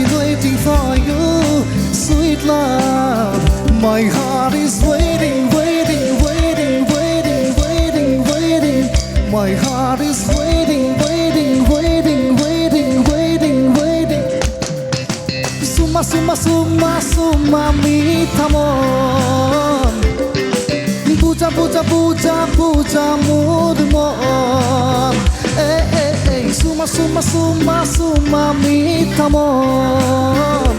been waiting for you, sweet love. My heart is waiting, waiting, waiting, waiting, waiting, waiting. My heart is waiting, waiting, waiting, waiting, waiting, waiting. Suma, suma, suma, suma, meet amor. Puja, puja, puja, puja, mood more. Suma, suma, suma, suma, meet amor.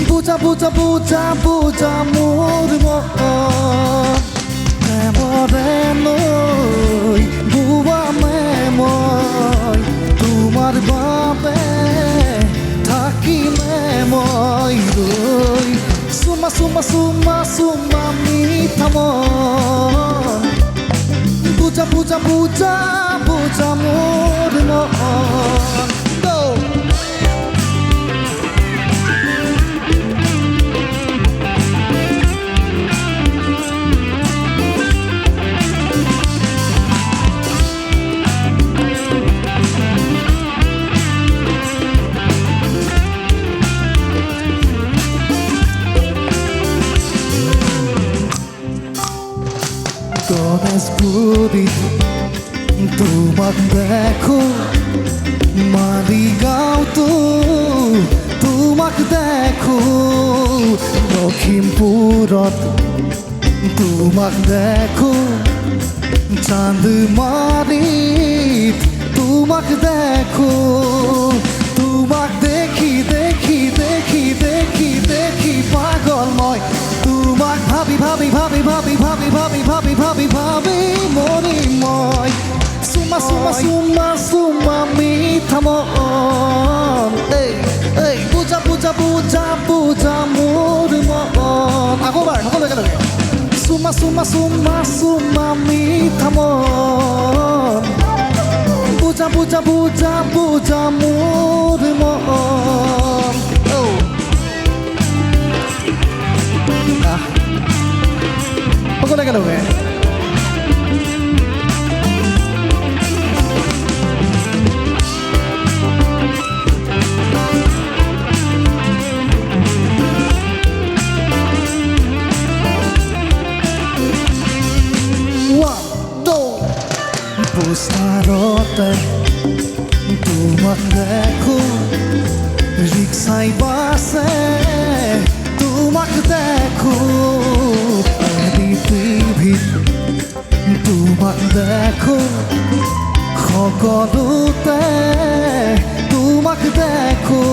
Puja, puja, puja, puja, mood more. Memorenoy, buwa memoy. Tumar babe, thaki memoy. Suma, suma, suma, suma, meet amor. Puja, puja, puja, puja, mood more. Go! গণেশপুরী তোমাক দেখো মালিগাঁওতো তোমাক দেখো লখিমপুৰত তোমাক দেখো চান্দমাৰীত তোমাক দেখো তোমাক দেখি দেখি দেখি দেখি দেখি পাগল মই তোমাক ভাবি ভাবি ভাবি ভাবি ভাবি ভাবি ভাবি ভাবি ভাবি মৰি মই সুমা সুমা সুমা সুমা মিঠা মন এই বুজা বুজা বুজা বুজা মোৰ মন আকৌ এবাৰ সকলো একেলগে সুমা সুমা সুমা সুমা মিঠা মন বুজা বুজা বুজা বুজা মোৰ মন সকলো একেলগে পোস্টাৰতে তোমাক দেখো ৰিক্সাই বাছে তোমাক দেখো টিভিত তোমাক দেখো সকলোতে তোমাক দেখো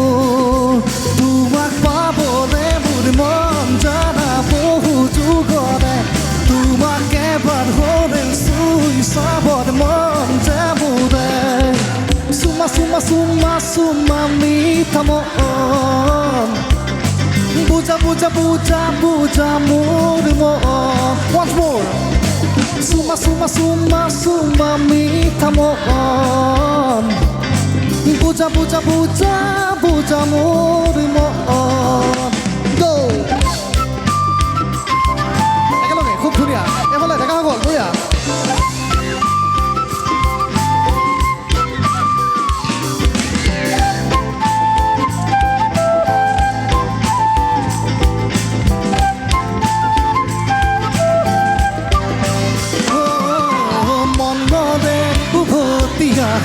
তোমাক পাবলে মোৰ মন জানা বহু যুগৰে তোমাক এবাৰ হ'লে চুই চাবৰ মন যাবৰে চুমা চুমা চুমা চুমা মিঠা মন বুজা বুজা বুজা বুজা মোৰ মন once more suma suma suma suma মিঠা মন বুজা বুজা বুজা বুজা মোৰ মন go একেলগে খুব ধুনীয়া এফালে দেখা হৈ গ'ল বঢ়িয়া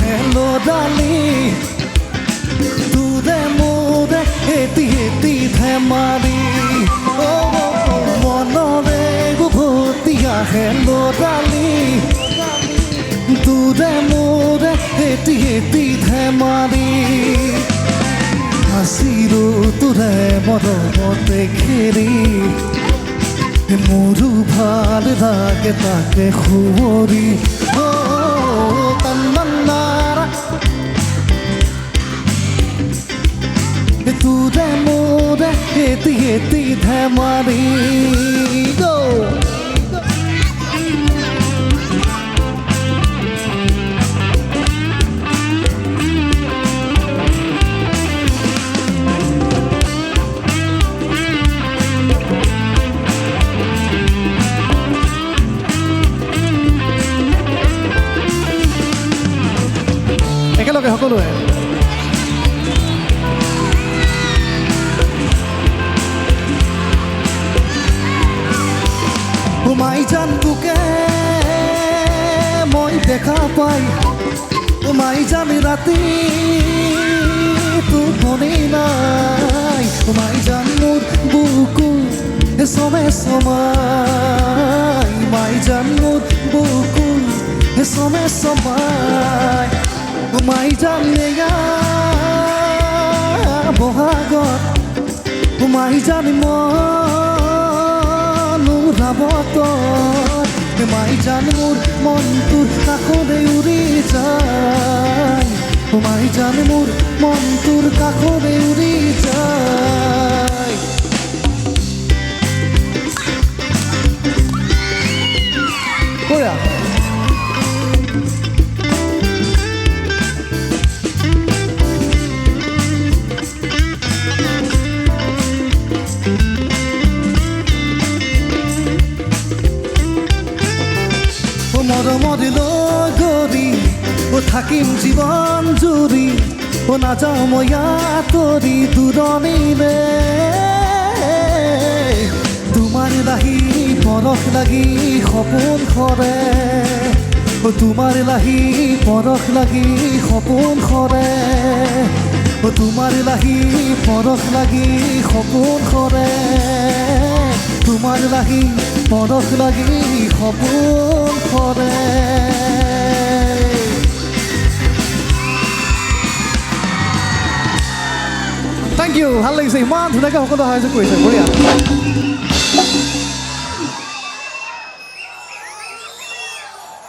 Hello darling Tude mude eti eti themari Oh monore gubhotiya hello darling Tude mude eti eti themari Hasiru ture moromote kheri Moru bhal lage take khubori Tude mude eti eti themari go একেলগে সকলোৱে মাই জান তোকে মই দেখা পাই মাই জান রাতি টোপনি নাই মাই জান মোর বুকু সমে সমাই মাই জান মোর বুকু সমে সমাই মাই জান নেগা বহাগত মাই জান মনুৰাবত মাই জান মোৰ মনটোৰ কাষৰে উৰি যায় মাই জান মোৰ মনটোৰ কাষৰে উৰি যায় বঢ়িয়া মৰমৰে লৈ গৰি থাকিম জীৱন জুৰি নাযাওঁ মই আঁতৰি দূৰণিলে তোমাৰ লাহি পৰশ লাগি সপোন সৰে তোমাৰ লাহি পৰশ লাগি সপোন সৰে তোমাৰ লাহি পৰশ লাগি সপোন সৰে তোমাৰ লাহি পৰশ লাগি সপোন সৰে থেংক ইউ ভাল লাগিছে ইমান ধুনীয়াকৈ সকলো সাহায্য কৰিছে বঢ়িয়া